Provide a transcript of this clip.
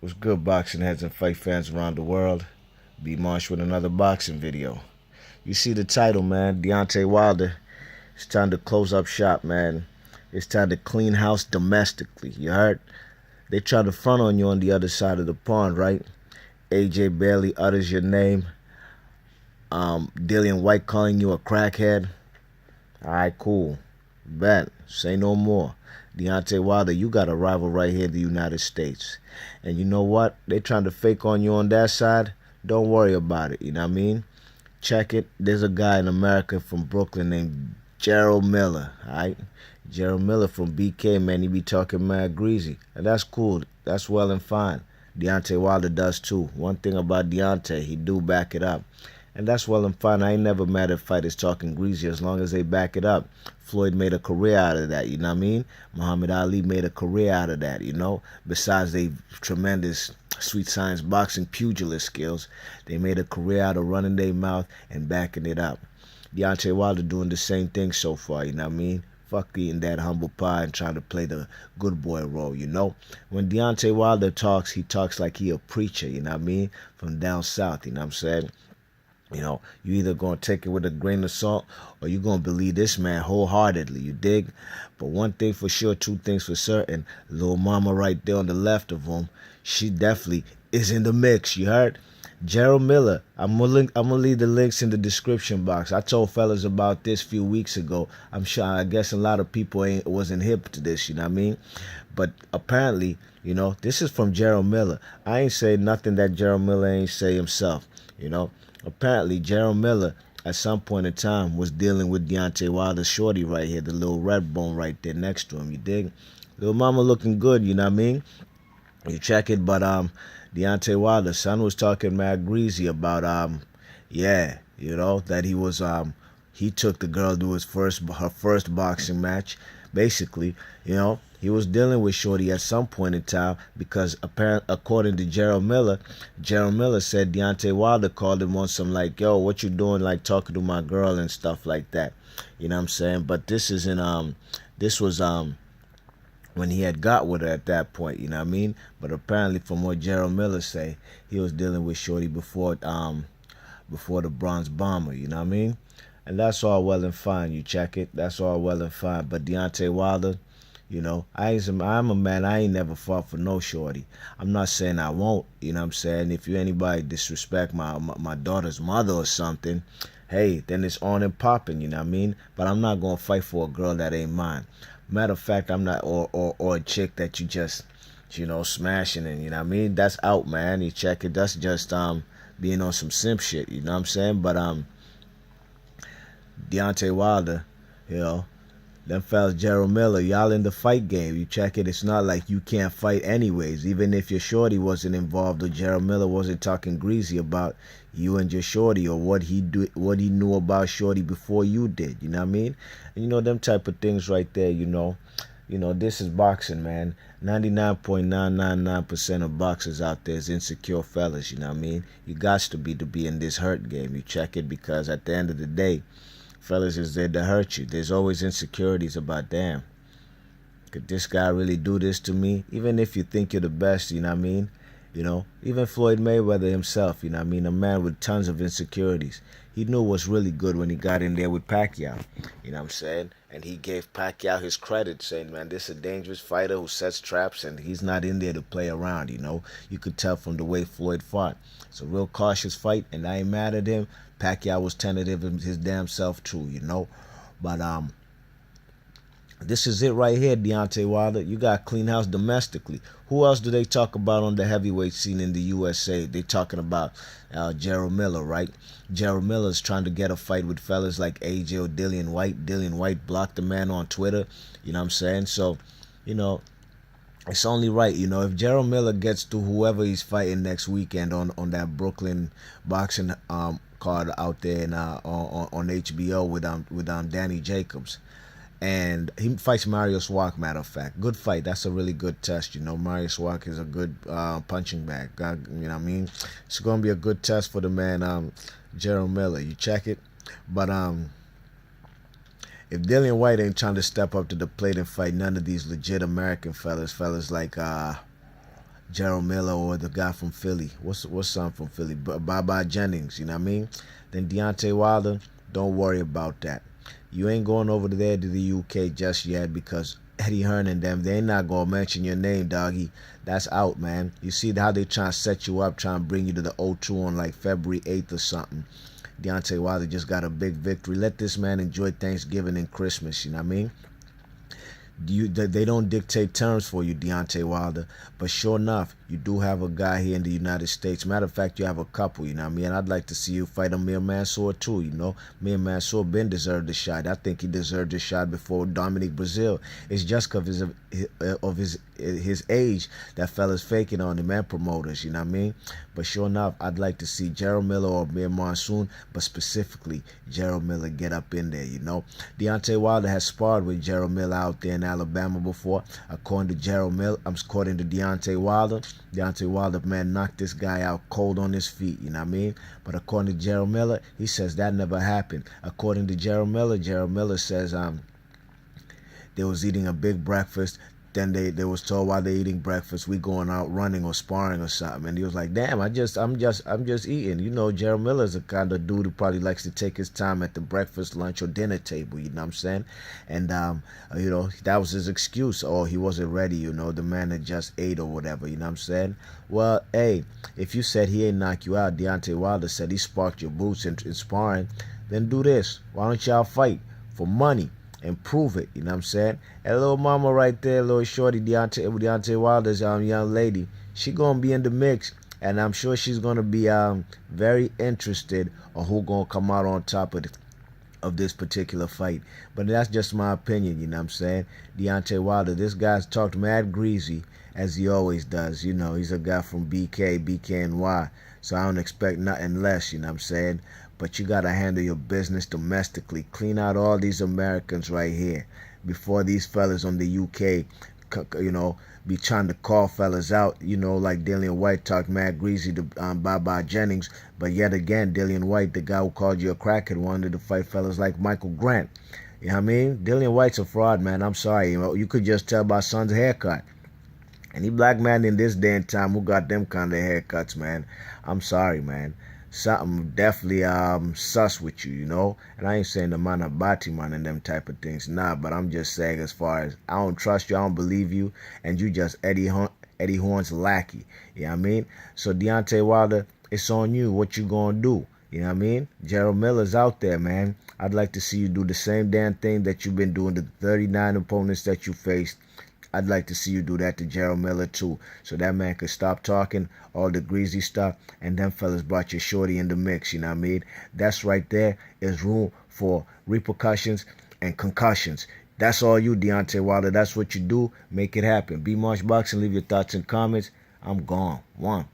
What's good, boxing heads and fight fans around the world? B Marsh with another boxing video. You see the title, man. Deontay Wilder. It's time to close up shop, man. It's time to clean house domestically. You heard? They try to front on you on the other side of the pond, right? AJ barely utters your name. Dillian White calling you a crackhead. Alright, cool. Bet. Say no more. Deontay Wilder, you got a rival right here in the United States. And you know what? They trying to fake on you on that side. Don't worry about it. You know what I mean? Check it. There's a guy in America from Brooklyn named Jarrel Miller. Alright? Jarrel Miller from BK, man. He be talking mad greasy. And that's cool. That's well and fine. Deontay Wilder does too. One thing about Deontay, he do back it up. And that's well and fine. I ain't never mad at fighters talking greasy as long as they back it up. Floyd made a career out of that, you know what I mean? Muhammad Ali made a career out of that, you know? Besides they tremendous sweet science boxing pugilist skills, they made a career out of running their mouth and backing it up. Deontay Wilder doing the same thing so far, you know what I mean? Fuck eating that humble pie and trying to play the good boy role, you know? When Deontay Wilder talks, he talks like he a preacher, you know what I mean? From down south, you know what I'm saying? You know, you either gonna take it with a grain of salt or you gonna believe this man wholeheartedly, you dig? But one thing for sure, two things for certain, little mama right there on the left of him, she definitely is in the mix, you heard? Jarrel Miller, I'm gonna leave the links in the description box. I told fellas about this a few weeks ago. I guess a lot of people wasn't hip to this, you know what I mean? But apparently, you know, this is from Jarrel Miller. I ain't say nothing that Jarrel Miller ain't say himself, you know? Apparently, Jarrel Miller, at some point in time, was dealing with Deontay Wilder's shorty right here, the little red bone right there next to him, you dig? Little mama looking good, you know what I mean? You check it, but Deontay Wilder's son was talking mad greasy about yeah, you know, that he took the girl to her first boxing match. Basically, you know, he was dealing with Shorty at some point in time because according to Jarrel Miller said Deontay Wilder called him on some like, yo, what you doing, like talking to my girl and stuff like that. You know what I'm saying? But this was when he had got with her at that point, you know what I mean? But apparently from what Jarrel Miller say, he was dealing with Shorty before the Bronze Bomber, you know what I mean? And that's all well and fine, you check it. That's all well and fine. But Deontay Wilder, you know, I'm a man, I ain't never fought for no shorty. I'm not saying I won't, you know what I'm saying? If you anybody disrespect my daughter's mother or something, hey, then it's on and popping, you know what I mean? But I'm not gonna fight for a girl that ain't mine. Matter of fact, I'm not or a chick that you just, you know, smashing and you know what I mean? That's out, man. You check it, that's just being on some simp shit, you know what I'm saying? But Deontay Wilder, you know, them fellas, Jarrel Miller, y'all in the fight game. You check it, it's not like you can't fight anyways. Even if your shorty wasn't involved or Jarrel Miller wasn't talking greasy about you and your shorty or what he knew about shorty before you did. You know what I mean? And you know them type of things right there. You know, this is boxing, man. 99.999% of boxers out there is insecure fellas. You know what I mean? You got to be in this hurt game. You check it because at the end of the day, fellas is there to hurt you. There's always insecurities about, damn, could this guy really do this to me? Even if you think you're the best, you know what I mean? You know, even Floyd Mayweather himself, you know what I mean? A man with tons of insecurities. He knew what's really good when he got in there with Pacquiao. You know what I'm saying? And he gave Pacquiao his credit, saying, man, this is a dangerous fighter who sets traps and he's not in there to play around, you know? You could tell from the way Floyd fought. It's a real cautious fight, and I ain't mad at him. Pacquiao was tentative in his damn self too, you know? But this is it right here, Deontay Wilder. You got clean house domestically. Who else do they talk about on the heavyweight scene in the USA? They talking about Jarrel Miller, right? Jarrel Miller's trying to get a fight with fellas like AJ or Dillian White. Dillian White blocked the man on Twitter. You know what I'm saying? So, you know, it's only right, you know, if Jarrel Miller gets to whoever he's fighting next weekend on that Brooklyn boxing card out there on HBO with Danny Jacobs. And he fights Mario Swak, matter of fact. Good fight. That's a really good test, you know. Mario Swak is a good punching bag. You know what I mean? It's going to be a good test for the man, Jarrel Miller. You check it. But if Dillian White ain't trying to step up to the plate and fight none of these legit American fellas like Jarrel Miller or the guy from Philly. What's something from Philly? Bye Jennings, you know what I mean? Then Deontay Wilder, don't worry about that. You ain't going over there to the UK just yet because Eddie Hearn and them, they ain't not gonna mention your name, doggy. That's out, man. You see how they trying to set you up, trying to bring you to the O2 on like February 8th or something. Deontay Wilder just got a big victory. Let this man enjoy Thanksgiving and Christmas, you know what I mean? They don't dictate terms for you, Deontay Wilder. But sure enough, you do have a guy here in the United States. Matter of fact, you have a couple, you know what I mean? I'd like to see you fight Amir Mansour too, you know? Amir Mansour been deserved the shot. I think he deserved the shot before Dominic Brazil. It's just because of his age that fellas faking on him and promoters, you know what I mean? But sure enough, I'd like to see Jarrel Miller or Amir Mansour, but specifically Jarrel Miller get up in there, you know? Deontay Wilder has sparred with Jarrel Miller out there in Alabama before. According to according to Deontay Wilder, man, knocked this guy out cold on his feet, you know what I mean? But according to Jarrel Miller, he says that never happened. According to Jarrel Miller says they was eating a big breakfast. Then they was told while they eating breakfast, we going out running or sparring or something. And he was like, damn, I'm just eating. You know, Jarrel Miller's the kind of dude who probably likes to take his time at the breakfast, lunch, or dinner table, you know what I'm saying? And, you know, that was his excuse. Or he wasn't ready, you know, the man had just ate or whatever, you know what I'm saying? Well, hey, if you said he ain't knock you out, Deontay Wilder said he sparked your boots in sparring, then do this. Why don't y'all fight for money? And prove it, you know what I'm saying? And little mama right there, little shorty, Deontay Wilder's young lady, she gonna be in the mix, and I'm sure she's gonna be very interested on who gonna come out on top of this particular fight. But that's just my opinion, you know what I'm saying? Deontay Wilder, this guy's talked mad greasy, as he always does. You know, he's a guy from BKNY, so I don't expect nothing less, you know what I'm saying? But you got to handle your business domestically. Clean out all these Americans right here before these fellas on the UK, you know, be trying to call fellas out, you know, like Dillian White talked mad greasy to Bye Jennings. But yet again, Dillian White, the guy who called you a crackhead, wanted to fight fellas like Michael Grant. You know what I mean? Dillian White's a fraud, man. I'm sorry. You know, you could just tell by son's haircut. Any black man in this day and time who got them kind of haircuts, man, I'm sorry, man. Something definitely sus with you, you know? And I ain't saying the man of Batiman and them type of things, nah, but I'm just saying as far as I don't trust you, I don't believe you, and you just Eddie Horn's lackey, you know what I mean? So Deontay Wilder, it's on you, what you gonna do, you know what I mean? Jarrel Miller's out there, man. I'd like to see you do the same damn thing that you've been doing to the 39 opponents that you faced. I'd like to see you do that to Jarrel Miller too, so that man could stop talking all the greasy stuff, and them fellas brought your shorty in the mix, you know what I mean? That's right there is room for repercussions and concussions. That's all you, Deontay Wilder. That's what you do. Make it happen. Be Marsh Boxing. Leave your thoughts and comments. I'm gone. One.